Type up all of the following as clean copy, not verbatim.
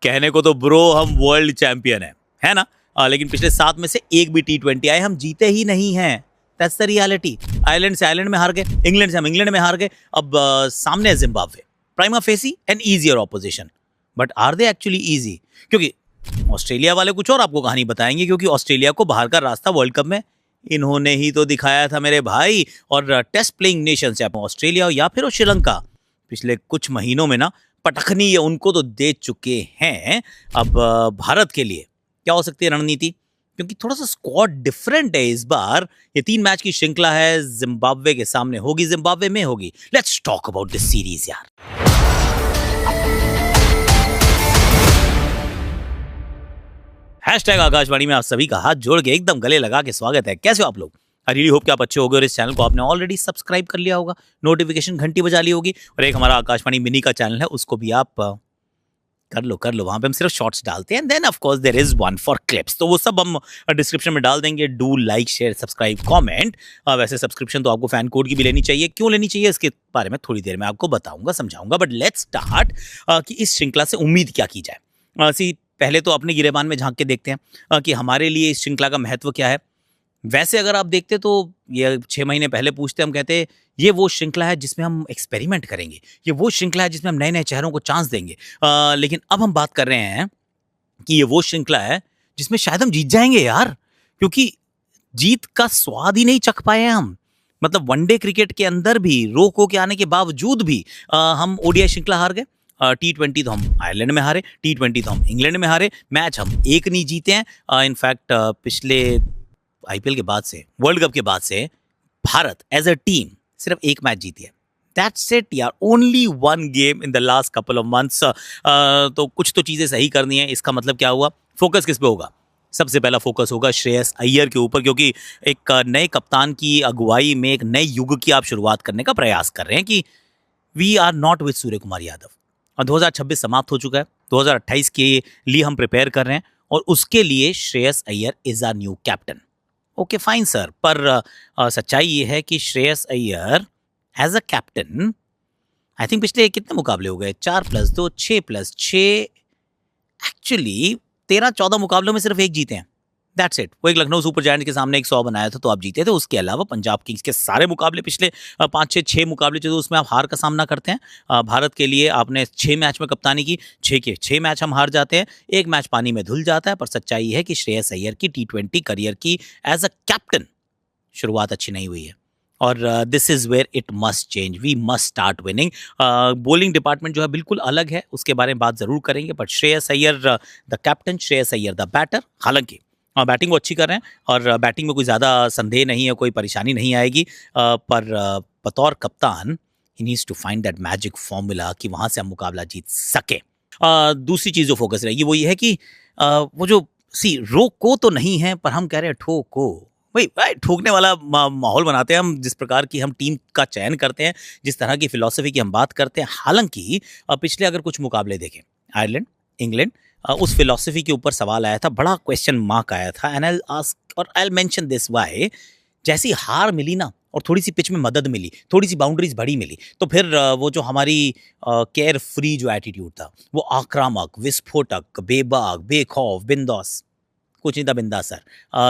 कहने को तो ब्रो हम वर्ल्ड चैंपियन है ना? लेकिन पिछले 7 में से एक भी T20 आए हम जीते ही नहीं हैं। That's the reality. आयरलैंड से आयरलैंड में हार गए, इंग्लैंड से हम इंग्लैंड में हार गए, अब सामने है Zimbabwe, prima facie an easier opposition. But are they actually easy? क्योंकि ऑस्ट्रेलिया वाले कुछ और आपको कहानी बताएंगे, क्योंकि ऑस्ट्रेलिया को बाहर का रास्ता वर्ल्ड कप में इन्होंने ही तो दिखाया था मेरे भाई। और टेस्ट प्लेइंग नेशन से ऑस्ट्रेलिया या फिर श्रीलंका पिछले कुछ महीनों में ना पटखनी ये उनको तो दे चुके हैं। अब भारत के लिए क्या हो सकती है रणनीति? क्योंकि थोड़ा सा स्क्वाड डिफरेंट है इस बार। ये 3 मैच की श्रृंखला है, जिम्बाब्वे के सामने होगी, जिम्बाब्वे में होगी। Let's talk about this series यार। हैशटैग आकाशवाणी में आप सभी का हाथ जोड़ के एकदम गले लगा के स्वागत है। कैसे हो आप लोग? आई रियली होप कि आप अच्छे होगे और इस चैनल को आपने ऑलरेडी सब्सक्राइब कर लिया होगा, नोटिफिकेशन घंटी बजा ली होगी। और एक हमारा आकाशवाणी मिनी का चैनल है, उसको भी आप कर लो। वहां पे हम सिर्फ शॉर्ट्स डालते हैं। Then of course there is one for clips, तो वो सब हम डिस्क्रिप्शन में डाल देंगे। Do like, share, subscribe, comment. वैसे सब्सक्रिप्शन तो आपको फैन कोड की भी लेनी चाहिए। क्यों लेनी चाहिए इसके बारे में थोड़ी देर में आपको बताऊंगा, समझाऊंगा। बट लेट्स स्टार्ट कि इस श्रृंखला से उम्मीद क्या की जाए। पहले तो अपने गिरेबान में झांक के देखते हैं कि हमारे लिए इस श्रृंखला का महत्व क्या है। वैसे अगर आप देखते तो ये 6 महीने पहले पूछते हम कहते ये वो श्रृंखला है जिसमें हम एक्सपेरिमेंट करेंगे, ये वो श्रृंखला है जिसमें हम नए नए चेहरों को चांस देंगे। लेकिन अब हम बात कर रहे हैं कि ये वो श्रृंखला है जिसमें शायद हम जीत जाएंगे यार, क्योंकि जीत का स्वाद ही नहीं चख पाए हैं हम। मतलब वनडे क्रिकेट के अंदर भी रोक हो के आने के बावजूद भी हम ओडीआई श्रृंखला हार गए। T20 तो हम आयरलैंड में हारे, T20 तो हम इंग्लैंड में हारे, मैच हम एक नहीं जीते हैं। इनफैक्ट पिछले आईपीएल के बाद से, वर्ल्ड कप के बाद से भारत एज अ टीम सिर्फ एक मैच जीती है। दैट्स इट यार, only one game in the last couple of months. तो कुछ तो चीज़ें सही करनी है। इसका मतलब क्या हुआ? फोकस किस पे होगा? सबसे पहला फोकस होगा श्रेयस अय्यर के ऊपर, क्योंकि एक नए कप्तान की अगुवाई में एक नए युग की आप शुरुआत करने का प्रयास कर रहे हैं कि we are not with Surya Kumar Yadav. और 2026 समाप्त हो चुका है, 2028 के लिए हम प्रिपेयर कर रहे हैं और उसके लिए Shreyas Iyer is our new captain. Okay fine sir, पर सच्चाई ये है कि Shreyas Iyer as a captain I think पिछले कितने मुकाबले हो गए? 4+2 6+6, एक्चुअली 13-14 मुकाबलों में सिर्फ एक जीते हैं। That's it. वो एक लखनऊ सुपर जायंट्स के सामने 100 बनाया था तो आप जीते थे। उसके अलावा पंजाब किंग्स के सारे मुकाबले पिछले 5-6 मुकाबले जो उसमें आप हार का सामना करते हैं। भारत के लिए आपने 6 मैच में कप्तानी की, 6 के 6 मैच हम हार जाते हैं, एक मैच पानी में धुल जाता है। पर सच्चाई है कि श्रेयस अय्यर की T20 करियर की एज अ कैप्टन शुरुआत अच्छी नहीं हुई है। और this is where it must change, we must start winning. Bowling department जो है बिल्कुल अलग है, उसके बारे में बात जरूर करेंगे। बट Shreyas Iyer the captain, Shreyas Iyer the batter. हालांकि बैटिंग वो अच्छी कर रहे हैं और बैटिंग में कोई ज़्यादा संदेह नहीं है, कोई परेशानी नहीं आएगी। पर बतौर कप्तान he needs to find that magic formula कि वहाँ से हम मुकाबला जीत सके। दूसरी चीज़ जो फोकस रहेगी वो ये है कि वो जो रोको तो नहीं है, पर हम कह रहे हैं ठोको। भाई ठोकने वाला माहौल बनाते हैं हम, जिस प्रकार की हम टीम का चयन करते हैं, जिस तरह की फिलॉसफी की हम बात करते हैं। हालांकि पिछले अगर कुछ मुकाबले देखें, आयरलैंड, इंग्लैंड, उस फिलॉसफी के ऊपर सवाल आया था, बड़ा क्वेश्चन मार्क आया था। एंड आई आस्क और आई मेंशन दिस व्हाई, जैसी हार मिली ना और थोड़ी सी पिच में मदद मिली, थोड़ी सी बाउंड्रीज बड़ी मिली, तो फिर वो जो हमारी केयर फ्री जो एटीट्यूड था, वो आक्रामक, विस्फोटक, बेबाक, बेखौफ, बिंदास, कुछ नहीं था बिंदास सर,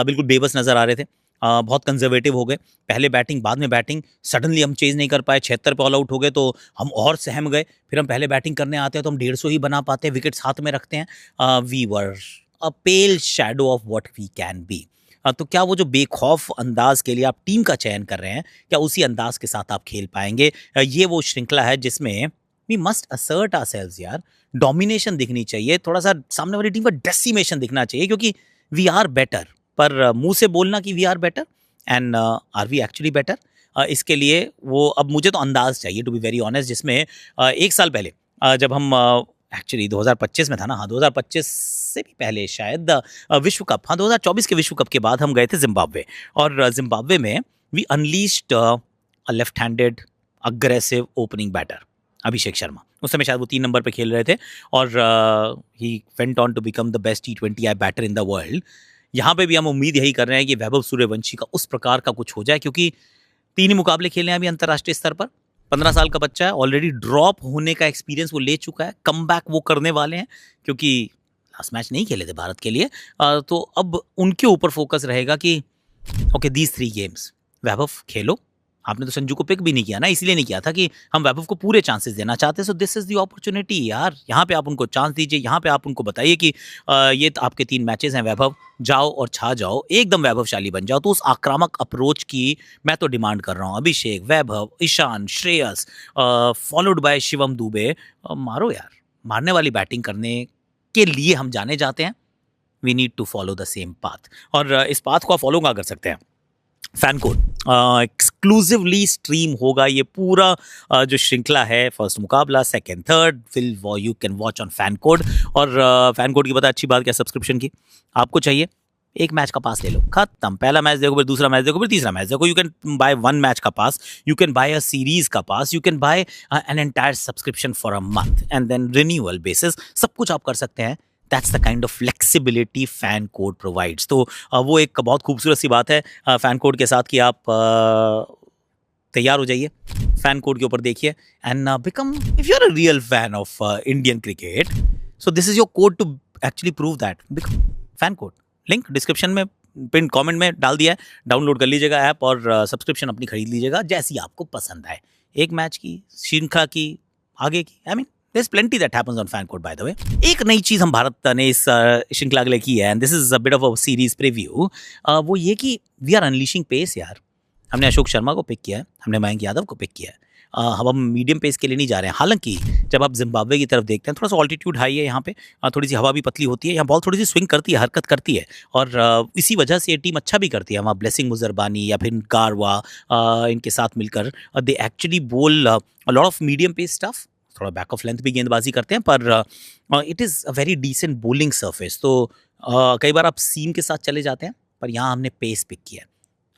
बिल्कुल बेबस नजर आ रहे थे। बहुत कंजर्वेटिव हो गए, पहले बैटिंग बाद में बैटिंग, सडनली हम चेज नहीं कर पाए, 76 पे ऑल आउट हो गए तो हम और सहम गए। फिर हम पहले बैटिंग करने आते हैं तो हम 150 ही बना पाते हैं, विकेट्स हाथ में रखते हैं। We were a pale shadow of what we can be. तो क्या वो जो बेखौफ अंदाज के लिए आप टीम का चयन कर रहे हैं, क्या उसी अंदाज के साथ आप खेल पाएंगे? ये वो श्रृंखला है जिसमें वी मस्ट असर्ट आवरसेल्व्स यार। डोमिनेशन दिखनी चाहिए, थोड़ा सा सामने वाली टीम का डेसिमेशन दिखना चाहिए, क्योंकि वी आर बेटर। पर मुंह से बोलना कि we are better and are we actually better, इसके लिए वो अब मुझे तो अंदाज चाहिए टू बी वेरी ऑनेस्ट, जिसमें 1 साल पहले जब हम एक्चुअली 2025 में था ना, हाँ 2025 से भी पहले शायद विश्व कप, हाँ 2024 के विश्व कप के बाद हम गए थे जिम्बाब्वे, और जिम्बाब्वे में we unleashed a left handed aggressive opening batter Abhishek Sharma. उस समय शायद वो 3 नंबर पे खेल रहे थे और he went on to become the best T20 batter in the world. यहाँ पे भी हम उम्मीद यही कर रहे हैं कि वैभव सूर्यवंशी का उस प्रकार का कुछ हो जाए, क्योंकि 3 ही मुकाबले खेले हैं अभी अंतर्राष्ट्रीय स्तर पर 15 साल का बच्चा है, ऑलरेडी ड्रॉप होने का एक्सपीरियंस वो ले चुका है, कम बैक वो करने वाले हैं क्योंकि लास्ट मैच नहीं खेले थे भारत के लिए। तो अब उनके ऊपर फोकस रहेगा कि ओके दीज 3 गेम्स वैभव खेलो। आपने तो संजू को पिक भी नहीं किया ना, इसलिए नहीं किया था कि हम वैभव को पूरे चांसेस देना चाहते हैं। सो दिस इज द अपॉर्चुनिटी यार, यहाँ पे आप उनको चांस दीजिए, यहाँ पे आप उनको बताइए कि ये तो आपके 3 मैचेस हैं वैभव, जाओ और छा जाओ, एकदम वैभवशाली बन जाओ। तो उस आक्रामक अप्रोच की मैं तो डिमांड कर रहा हूँ। अभिषेक, वैभव, ईशान, श्रेयस फॉलोड बाय शिवम दुबे, मारो यार, मारने वाली बैटिंग करने के लिए हम जाने जाते हैं। We need to follow the same path, और इस पाथ को आप फॉलो कहाँ कर सकते हैं? फैन कोड एक्सक्लूसिवली स्ट्रीम होगा ये पूरा जो श्रृंखला है, फर्स्ट मुकाबला, second, third, will you can watch on fan code. और फैन कोड की पता अच्छी बात क्या, सब्सक्रिप्शन की आपको चाहिए, एक मैच का पास ले लो, खत्म। पहला मैच देखो, फिर दूसरा मैच देखो, फिर तीसरा मैच देखो। यू कैन बाय 1 मैच का pass, you can buy a series का pass, you can buy an entire subscription for a month and then renewal basis, सब कुछ आप कर सकते हैं। That's the kind of flexibility FanCode provides. तो वो एक बहुत खूबसूरत सी बात है फैन कोड के साथ कि आप तैयार हो जाइए, फैन कोड के ऊपर देखिए and become, if you are a real fan of Indian cricket, so this is your code to actually prove that. Become fan code, link description में, पिन कमेंट में डाल दिया है, डाउनलोड कर लीजिएगा ऐप और सब्सक्रिप्शन अपनी खरीद लीजिएगा जैसी आपको पसंद आए, एक मैच की, श्रृंखला की, आगे की। I mean there's plenty that happens on fan code by the way। एक नई चीज हम भारत ने इस श्रृंखला के लिए की है, and this is a bit of a series preview, वो ये कि वी आर अनलीशिंग पेस यार। हमने अशोक शर्मा को पिक किया है, हमने मयंक यादव को पिक किया है, हम मीडियम पेस के लिए नहीं जा रहे हैं। हालांकि जब आप जिम्बाब्वे की तरफ देखते हैं, थोड़ा सा ऑल्टीट्यूड हाई है यहाँ पे, थोड़ी सी हवा भी पतली होती है, यहाँ बॉल थोड़ी सी स्विंग करती है, हरकत करती है, और इसी वजह से ये टीम अच्छा भी करती है। वहाँ ब्लेसिंग मुजरबानी या फिर गारवा इनके साथ मिलकर they actually bowl a lot of medium pace stuff, थोड़ा बैक ऑफ लेंथ भी गेंदबाजी करते हैं, पर it is a very decent bowling surface. तो कई बार आप सीम के साथ चले जाते हैं, पर यहाँ हमने पेस पिक किया है,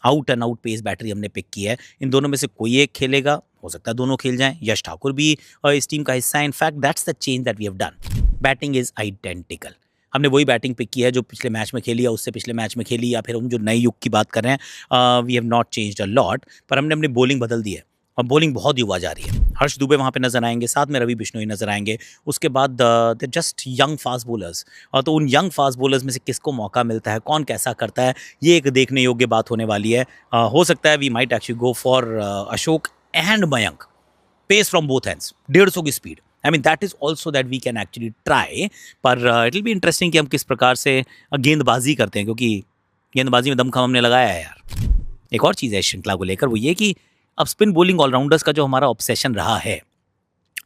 out and out pace battery हमने पिक की है। इन दोनों में से कोई एक खेलेगा, हो सकता है दोनों खेल जाएं। यश ठाकुर भी इस टीम का हिस्सा है। In fact that's the change that we have done. Batting is identical, हमने वही बैटिंग पिक की है जो पिछले मैच में खेली या उससे पिछले मैच में खेली, या फिर हम जो नए युग की बात कर रहे हैं, we have not changed a lot, पर हमने अपनी बॉलिंग बदल दी है और बॉलिंग बहुत युवा जा रही है। हर्ष दुबे वहाँ पे नजर आएंगे, साथ में रवि बिश्नोई नजर आएंगे, उसके बाद the just young fast bowlers. और तो उन यंग फास्ट बॉलर्स में से किसको मौका मिलता है, कौन कैसा करता है, ये एक देखने योग्य बात होने वाली है। हो सकता है we might actually go for Ashok and Mayank, pace from both hands, 150 की स्पीड। I mean that is also that we can actually try, पर इट विल बी इंटरेस्टिंग कि हम किस प्रकार से गेंदबाजी करते हैं, क्योंकि गेंदबाजी में दमखम हमने लगाया है यार। एक और चीज़ है इस श्रृंखला को लेकर, वो ये कि अब स्पिन बॉलिंग ऑलराउंडर्स का जो हमारा ऑब्सेशन रहा है,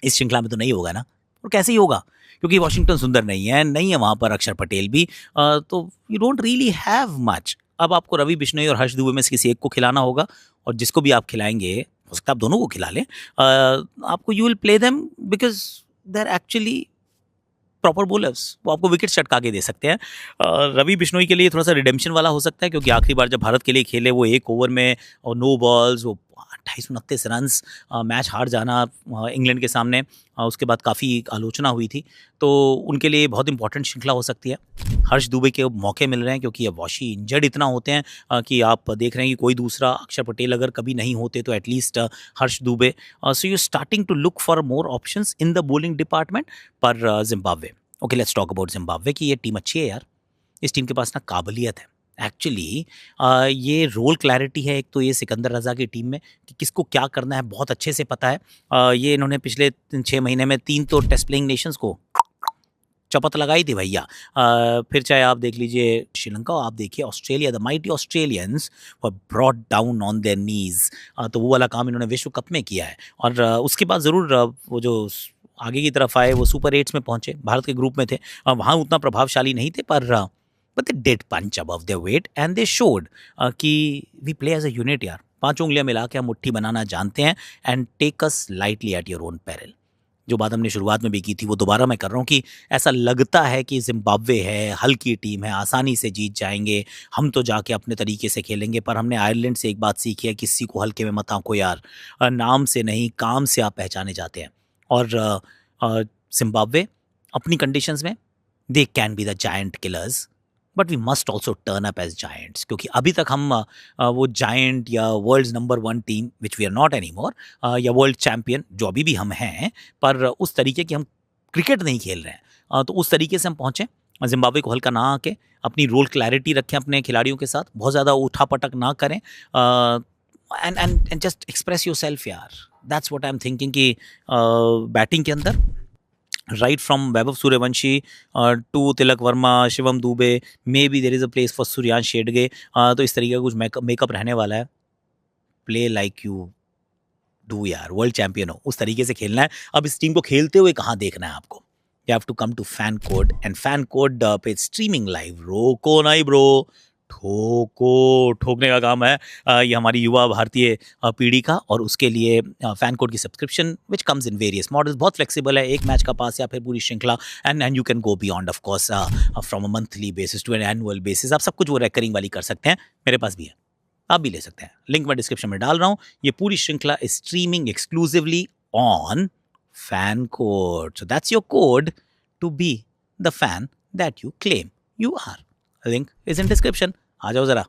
इस श्रृंखला में तो नहीं होगा ना, और कैसे ही होगा, क्योंकि वॉशिंगटन सुंदर नहीं है वहाँ पर अक्षर पटेल भी, तो you don't really have much. अब आपको रवि बिश्नोई और हर्ष दुबे में से किसी एक को खिलाना होगा, और जिसको भी आप खिलाएंगे, हो सकता है आप दोनों को खिला लें, आपको you will play them because they are actually proper bowlers, वो आपको विकेट चटका के दे सकते हैं। रवि बिश्नोई के लिए थोड़ा सा रिडेम्पशन वाला हो सकता है, क्योंकि आखिरी बार जब भारत के लिए खेले वो 1 ओवर में और 9 बॉल्स, वो 28-29 रन्स, मैच हार जाना इंग्लैंड के सामने, उसके बाद काफ़ी आलोचना हुई थी, तो उनके लिए बहुत इंपॉर्टेंट श्रृंखला हो सकती है। हर्ष दुबे के मौके मिल रहे हैं, क्योंकि अब वॉशी इंजर्ड इतना होते हैं कि आप देख रहे हैं कि कोई दूसरा, अक्षर पटेल अगर कभी नहीं होते तो at least Harsh Dubey. So you starting to look for more options in the bowling department. पर Zimbabwe, okay let's talk about Zimbabwe की ये टीम अच्छी है यार, इस टीम के पास ना काबिलियत है एक्चुअली, ये रोल क्लैरिटी है। एक तो ये सिकंदर रजा की टीम में कि किसको क्या करना है बहुत अच्छे से पता है। ये इन्होंने पिछले 6 महीने में 3 तो टेस्ट प्लेइंग नेशंस को चपत लगाई थी भैया। फिर चाहे आप देख लीजिए श्रीलंका, आप देखिए Australia, the mighty Australians were brought down on their नीज। तो वो वाला काम इन्होंने विश्व कप में किया है, और उसके बाद ज़रूर वो जो आगे की तरफ आए वो सुपर 8 में पहुंचे, भारत के ग्रुप में थे, वहाँ उतना प्रभावशाली नहीं थे, पर but they did punch above their weight and they showed कि we play as a unit यार, 5 उंगलियां मिला के हम मुट्ठी बनाना जानते हैं, and take us lightly at your own peril। जो बात हमने शुरुआत में भी की थी वो दोबारा मैं कर रहा हूँ कि ऐसा लगता है कि जिम्बाब्वे है, हल्की टीम है, आसानी से जीत जाएंगे, हम तो जाके अपने तरीके से खेलेंगे। पर हमने आयरलैंड से एक बात सीखी है, किसी को हल्के में मत आंको यार, नाम से नहीं काम से आप पहचाने जाते हैं। और जिम्बाब्वे अपनी कंडीशंस में they can be the giant killers, but we must also turn up as giants, क्योंकि अभी तक हम वो जायंट या world number 1 team which we are not any more, या वर्ल्ड चैम्पियन जो अभी भी हम हैं, पर उस तरीके की हम क्रिकेट नहीं खेल रहे हैं। तो उस तरीके से हम पहुँचें, जिम्बाब्वे को हल्का ना आके अपनी रोल क्लैरिटी रखें अपने खिलाड़ियों के साथ, बहुत ज़्यादा उठापटक ना करें, and just express yourself यार। That's what I am thinking कि बैटिंग के अंदर right from Vaibhav Suryavanshi to Tilak Verma, Shivam Dube, maybe there is a place for Suryansh Shedge, तो इस तरीके का कुछ मेकअप रहने वाला है। प्ले लाइक यू डू यार, वर्ल्ड चैंपियन हो, उस तरीके से खेलना है। अब इस टीम को खेलते हुए कहाँ देखना है आपको? You have to come to Fan Code, and Fan Code पे स्ट्रीमिंग लाइव, रोको नहीं ब्रो, ठोको, ठोकने का काम है ये हमारी युवा भारतीय पीढ़ी का। और उसके लिए फैन कोड की subscription which comes in various models, बहुत फ्लेक्सिबल है, एक मैच का पास या फिर पूरी श्रृंखला, and you can go beyond of course from a monthly basis to an annual basis. आप सब कुछ वो रेकरिंग वाली कर सकते हैं, मेरे पास भी है, आप भी ले सकते हैं, लिंक मैं डिस्क्रिप्शन में डाल रहा हूँ। ये पूरी श्रृंखला is streaming exclusively on Fan Code. So that's your code to be the fan that you claim you are. Link is in description. आ जाओ जरा।